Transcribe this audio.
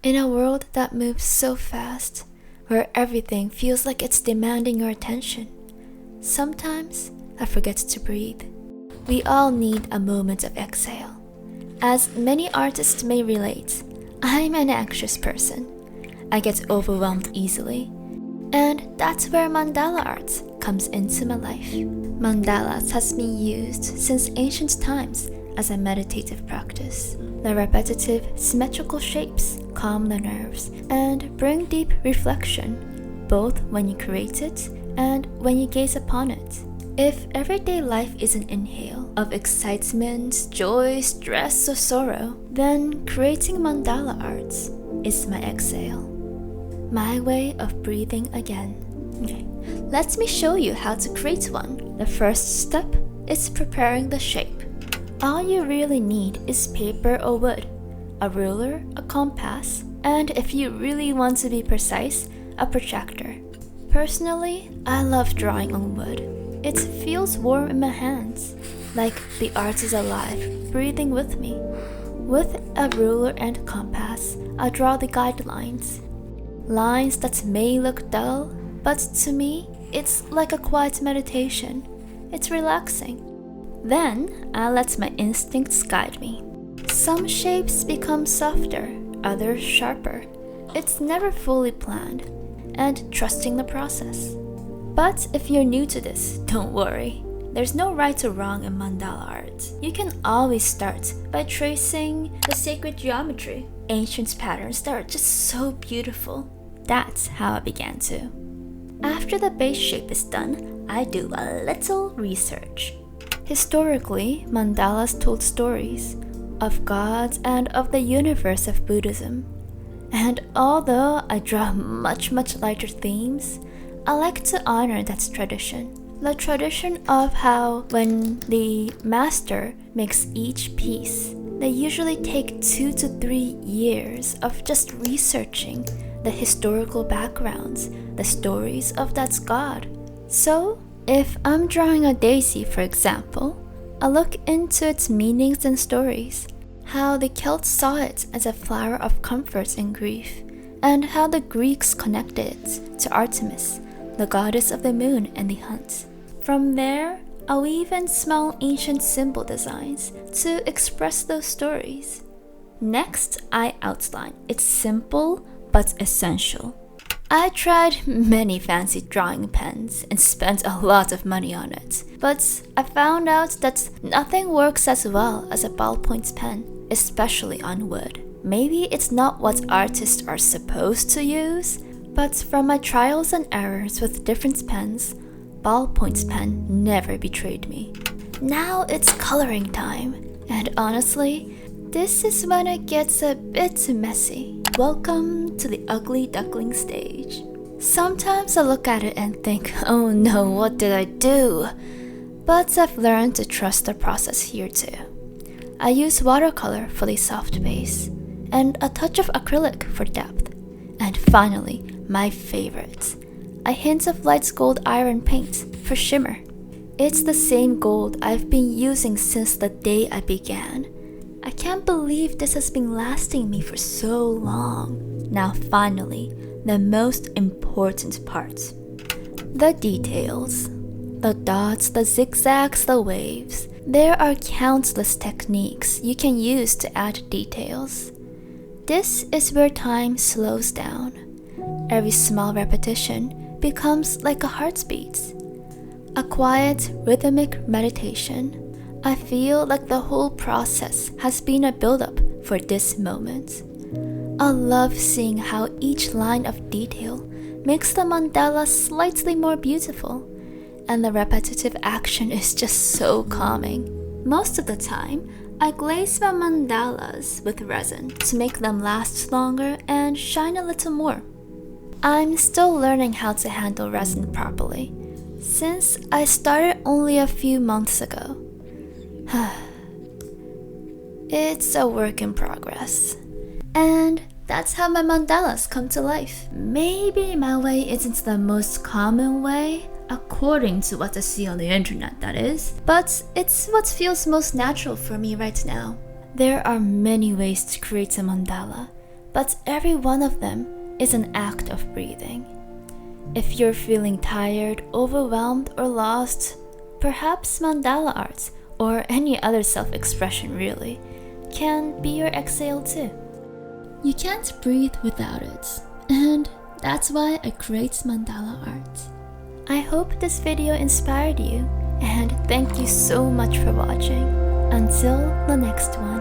In a world that moves so fast, where everything feels like it's demanding your attention, sometimes I forget to breathe. We all need a moment of exhale. As many artists may relate, I'm an anxious person. I get overwhelmed easily. And that's where mandala art comes into my life. Mandalas has been used since ancient times as a meditative practice. The repetitive, symmetrical shapes calm the nerves and bring deep reflection, both when you create it and when you gaze upon it. If everyday life is an inhale of excitement, joy, stress, or sorrow, then creating mandala arts is my exhale. My way of breathing again. Okay, let me show you how to create one. The first step is preparing the shape. All you really need is paper or wood, a ruler, a compass, and if you really want to be precise, a protractor. Personally, I love drawing on wood. It feels warm in my hands, like the art is alive, breathing with me. With a ruler and compass, I draw the guidelines. Lines that may look dull, but to me, it's like a quiet meditation. It's relaxing. Then, I let my instincts guide me. Some shapes become softer, others sharper. It's never fully planned, and trusting the process. But if you're new to this, don't worry. There's no right or wrong in mandala art. You can always start by tracing the sacred geometry, ancient patterns that are just so beautiful. That's how I began to. After the base shape is done, I do a little research. Historically, mandalas told stories of gods and of the universe of Buddhism. And although I draw much lighter themes, I like to honor that tradition. The tradition of how when the master makes each piece, they usually take 2 to 3 years of just researching the historical backgrounds, the stories of that god. So, if I'm drawing a daisy, for example, I look into its meanings and stories, how the Celts saw it as a flower of comfort and grief, and how the Greeks connected it to Artemis, the goddess of the moon and the hunt. From there, I'll weave in small ancient symbol designs to express those stories. Next, I outline. It's simple but essential. I tried many fancy drawing pens and spent a lot of money on it, but I found out that nothing works as well as a ballpoint pen, especially on wood. Maybe it's not what artists are supposed to use, but from my trials and errors with different pens, Ballpoint's pen never betrayed me. Now it's coloring time, and honestly, this is when it gets a bit messy. Welcome to the ugly duckling stage. Sometimes I look at it and think, oh no, what did I do? But I've learned to trust the process here too. I use watercolor for the soft base, and a touch of acrylic for depth. And finally, my favorite, a hint of light gold iron paint for shimmer. It's the same gold I've been using since the day I began. I can't believe this has been lasting me for so long. Now finally, the most important part. The details. The dots, the zigzags, the waves. There are countless techniques you can use to add details. This is where time slows down. Every small repetition becomes like a heartbeat. A quiet, rhythmic meditation. I feel like the whole process has been a build-up for this moment. I love seeing how each line of detail makes the mandala slightly more beautiful, and the repetitive action is just so calming. Most of the time, I glaze my mandalas with resin to make them last longer and shine a little more. I'm still learning how to handle resin properly, since I started only a few months ago. It's a work in progress. And that's how my mandalas come to life. Maybe my way isn't the most common way, according to what I see on the internet, that is, but it's what feels most natural for me right now. There are many ways to create a mandala, but every one of them is an act of breathing. If you're feeling tired, overwhelmed, or lost, perhaps mandala art, or any other self-expression really, can be your exhale too. You can't breathe without it, and that's why I create mandala art. I hope this video inspired you, and thank you so much for watching. Until the next one.